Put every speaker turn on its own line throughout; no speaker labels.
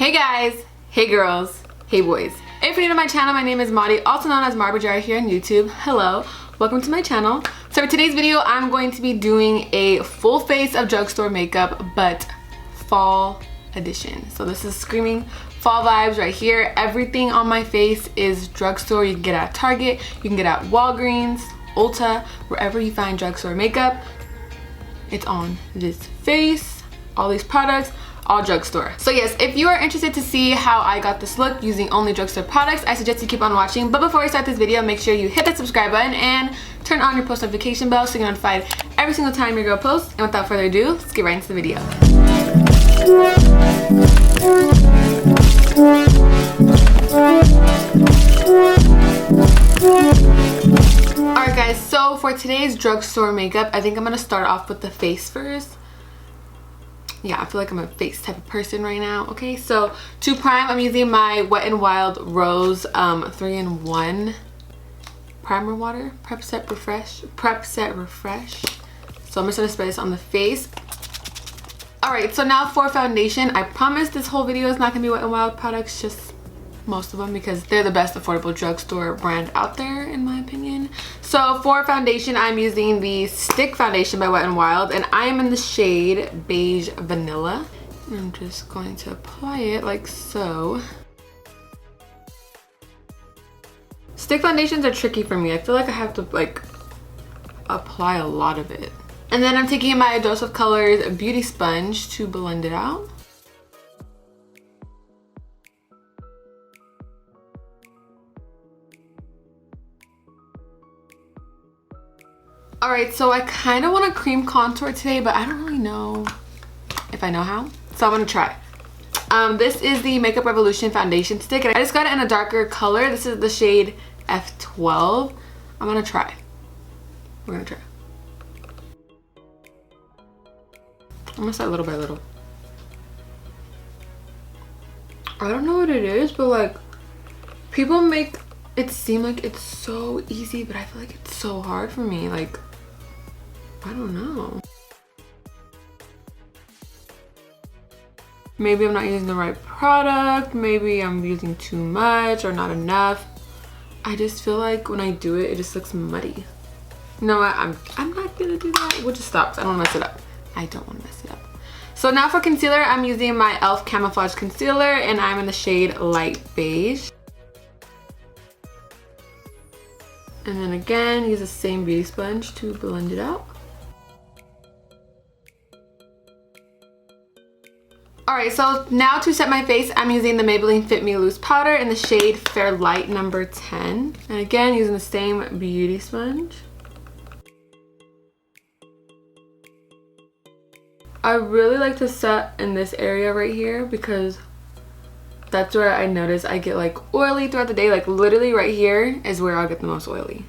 Hey guys, hey girls, hey boys. If you're new to my channel, my name is Mariiiii, also known as MariiiBajariii here on YouTube. Hello, welcome to my channel. So for today's video, I'm going to be doing a full face of drugstore makeup, but fall edition. So this is screaming fall vibes right here. Everything on my face is drugstore. You can get at Target, you can get at Walgreens, Ulta, wherever you find drugstore makeup. It's on this face. All these products, all drugstore. So yes, if you are interested to see how I got this look using only drugstore products, I suggest you keep on watching. But before we start this video, make sure you hit that subscribe button and turn on your post notification bell so you're notified every single time your girl posts. And without further ado, let's get right into the video. Alright guys, so for today's drugstore makeup, I think I'm gonna start off with the face first. Yeah, I feel like I'm a face type of person right now. Okay, so to prime, I'm using my Wet n Wild Rose 3-in-1 primer water, Prep Set Refresh. So I'm just gonna spray this on the face. Alright, so now for foundation, I promise this whole video is not gonna be Wet n Wild products, just most of them, because they're the best affordable drugstore brand out there in my opinion. So for foundation, I'm using the Stick Foundation by Wet n Wild, and I am in the shade Beige Vanilla. I'm just going to apply it like so. Stick foundations are tricky for me. I feel like I have to like apply a lot of it. And then I'm taking my Dose of Colors beauty sponge to blend it out. Alright, so I kind of want to cream contour today, but I don't really know if I know how. So I'm going to try. This is the Makeup Revolution foundation stick, and I just got it in a darker color. This is the shade F12. I'm going to try. We're going to try. I'm going to start little by little. I don't know what it is, but like, people make it seem like it's so easy, but I feel like it's so hard for me. Like, I don't know. Maybe I'm not using the right product. Maybe I'm using too much or not enough. I just feel like when I do it, it just looks muddy. You know what? I'm not gonna do that. We'll just stop. I don't want to mess it up. I don't want to mess it up. So now for concealer, I'm using my e.l.f. Camouflage Concealer, and I'm in the shade Light Beige. And then again, use the same beauty sponge to blend it out. Alright, so now to set my face, I'm using the Maybelline Fit Me Loose Powder in the shade Fair Light number 10. And again, using the same beauty sponge. I really like to set in this area right here because that's where I notice I get like oily throughout the day. Like literally right here is where I'll get the most oily.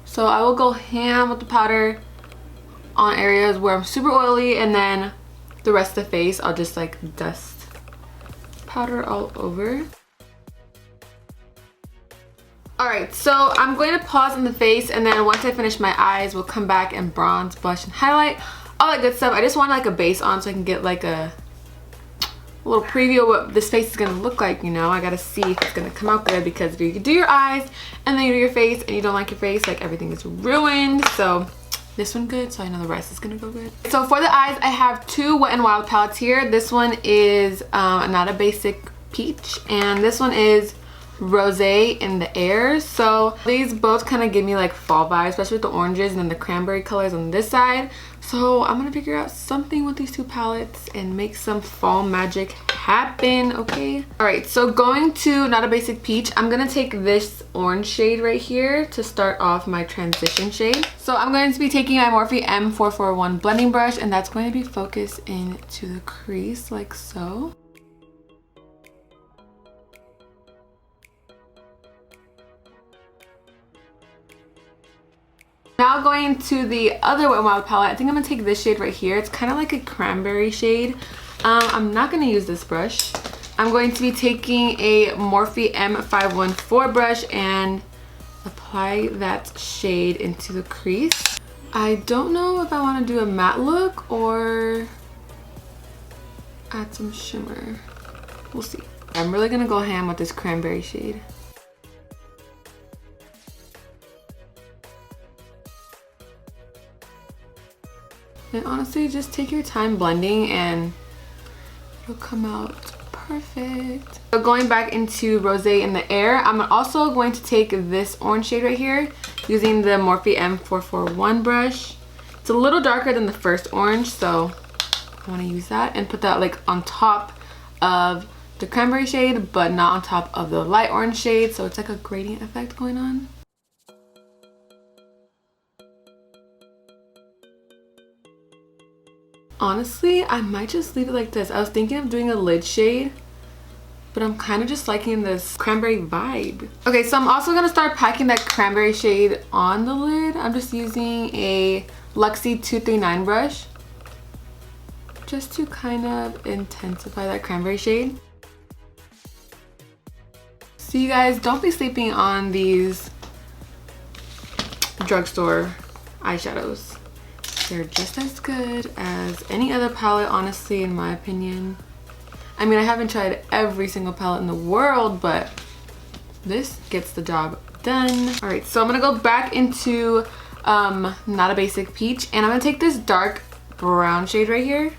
So I will go ham with the powder on areas where I'm super oily, and then the rest of the face I'll just like dust powder all over. Alright, so I'm going to pause on the face, and then once I finish my eyes, we'll come back and bronze, blush, and highlight. All that good stuff. I just want like a base on so I can get like a little preview of what this face is going to look like, you know. I gotta see if it's going to come out good, because if you do your eyes and then you do your face and you don't like your face, like everything is ruined. So this one good, so I know the rest is going to go good. So for the eyes, I have two Wet n Wild palettes here. This one is Not a Basic Peach, and this one is Rosé in the Air. So these both kind of give me like fall vibes, especially with the oranges and then the cranberry colors on this side. So I'm gonna figure out something with these two palettes and make some fall magic happen, okay? Alright, so going to Not a Basic Peach, I'm gonna take this orange shade right here to start off my transition shade. So I'm going to be taking my Morphe M441 blending brush, and that's going to be focused into the crease like so. Now going to the other Wet n Wild palette, I think I'm going to take this shade right here. It's kind of like a cranberry shade. I'm not going to use this brush. I'm going to be taking a Morphe M514 brush and apply that shade into the crease. I don't know if I want to do a matte look or add some shimmer. We'll see. I'm really gonna go ham with this cranberry shade. And honestly, just take your time blending and it'll come out perfect. So going back into Rosé in the Air, I'm also going to take this orange shade right here using the Morphe M441 brush. It's a little darker than the first orange, so I want to use that and put that like on top of the cranberry shade, but not on top of the light orange shade, so it's like a gradient effect going on. Honestly, I might just leave it like this. I was thinking of doing a lid shade, but I'm kind of just liking this cranberry vibe. Okay, so I'm also gonna start packing that cranberry shade on the lid. I'm just using a Luxie 239 brush just to kind of intensify that cranberry shade. So you guys, don't be sleeping on these drugstore eyeshadows. They're just as good as any other palette, honestly, in my opinion. I mean, I haven't tried every single palette in the world, but this gets the job done. All right, so I'm gonna go back into Not a Basic Peach, and I'm gonna take this dark brown shade right here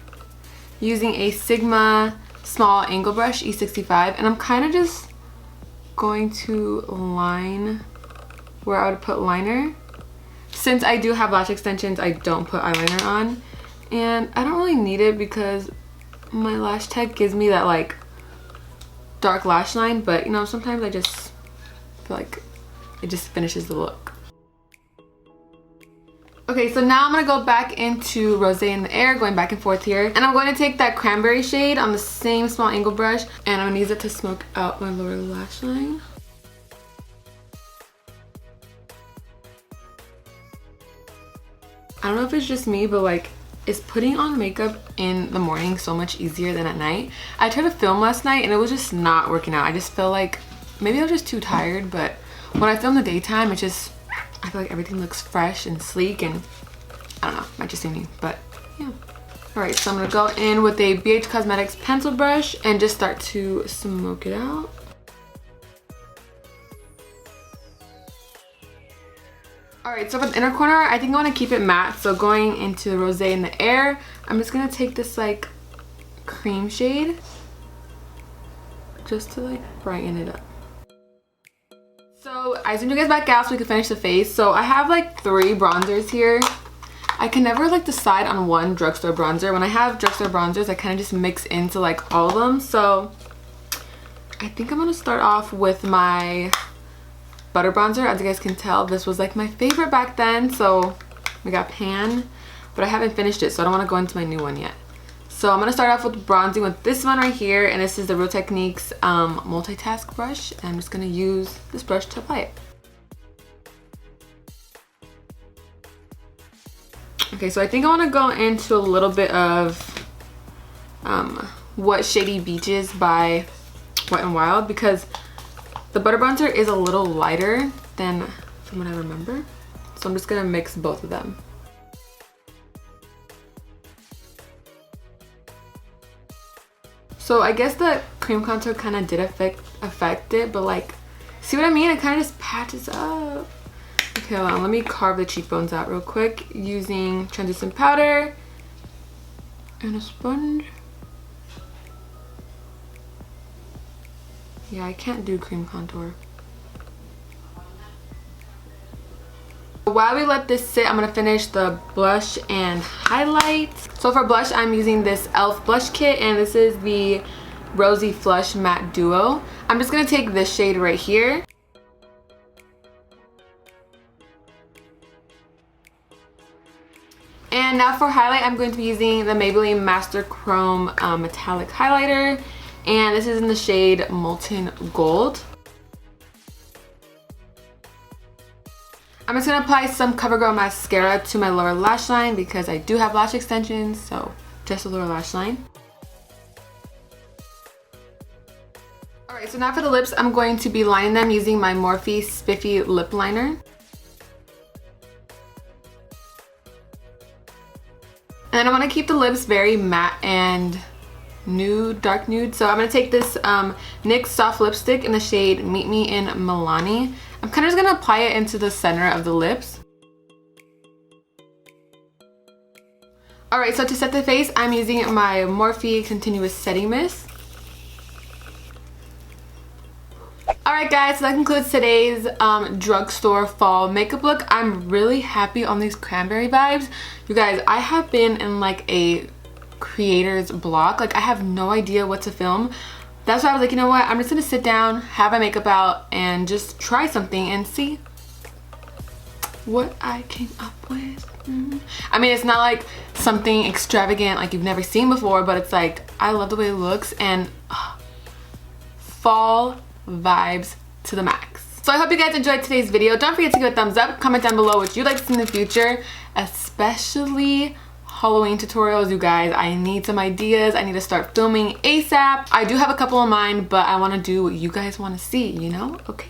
using a Sigma small angle brush E65, and I'm kind of just going to line where I would put liner. Since I do have lash extensions, I don't put eyeliner on, and I don't really need it because my lash tech gives me that like dark lash line, but you know, sometimes I just feel like it just finishes the look. Okay, so now I'm gonna go back into Rosé in the Air, going back and forth here, and I'm going to take that cranberry shade on the same small angle brush, and I'm gonna use it to smoke out my lower lash line. I don't know if it's just me, but like, is putting on makeup in the morning so much easier than at night? I tried to film last night and it was just not working out. I just feel like maybe I was just too tired, but when I film the daytime, it just, I feel like everything looks fresh and sleek, and I don't know, might just be me, but yeah. All right, so I'm gonna go in with a BH Cosmetics pencil brush and just start to smoke it out. Alright, so for the inner corner, I think I want to keep it matte. So going into the Rosé in the Air, I'm just going to take this like cream shade just to like brighten it up. So I zoomed you guys back out so we can finish the face. So I have like 3 bronzers here. I can never like decide on one drugstore bronzer. When I have drugstore bronzers, I kind of just mix into like all of them. So I think I'm going to start off with my butter bronzer. As you guys can tell, this was like my favorite back then, so we got pan, but I haven't finished it, so I don't want to go into my new one yet. So I'm going to start off with bronzing with this one right here, and this is the Real Techniques multitask brush, and I'm just going to use this brush to apply it. Okay, so I think I want to go into a little bit of What Shady Beaches by Wet n Wild, because the butter bronzer is a little lighter than from what I remember. So I'm just gonna mix both of them. So I guess the cream contour kind of did affect it, but like, see what I mean? It kind of just patches up. Okay, hold on, let me carve the cheekbones out real quick using translucent powder and a sponge. Yeah, I can't do cream contour. While we let this sit, I'm gonna finish the blush and highlight. So for blush, I'm using this e.l.f. blush kit, and this is the Rosy Flush Matte Duo. I'm just gonna take this shade right here. And now for highlight, I'm going to be using the Maybelline Master Chrome Metallic Highlighter. And this is in the shade Molten Gold. I'm just gonna apply some CoverGirl mascara to my lower lash line because I do have lash extensions, so just the lower lash line. Alright, so now for the lips, I'm going to be lining them using my Morphe Spiffy Lip Liner. And I want to keep the lips very matte and nude, dark nude. So I'm gonna take this NYX soft lipstick in the shade Meet Me in Milani. I'm kind of just gonna apply it into the center of the lips. Alright, so to set the face, I'm using my Morphe Continuous Setting Mist. Alright guys, so that concludes today's drugstore fall makeup look. I'm really happy on these cranberry vibes. You guys, I have been in like a creator's block. Like I have no idea what to film. That's why I was like, you know what, I'm just gonna sit down, have my makeup out, and just try something and see what I came up with. I mean, it's not like something extravagant like you've never seen before, but it's like I love the way it looks, and fall vibes to the max. So I hope you guys enjoyed today's video. Don't forget to give it a thumbs up, comment down below what you'd like to see in the future, especially Halloween tutorials. You guys, I need some ideas. I need to start filming ASAP. I do have a couple in mind, but I want to do what you guys want to see, you know? Okay.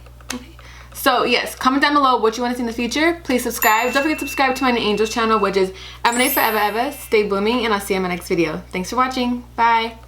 So yes, comment down below what you want to see in the future. Please subscribe. Don't forget to subscribe to my Angels channel, which is M&A Forever Ever. Stay blooming, and I'll see you in my next video. Thanks for watching. Bye.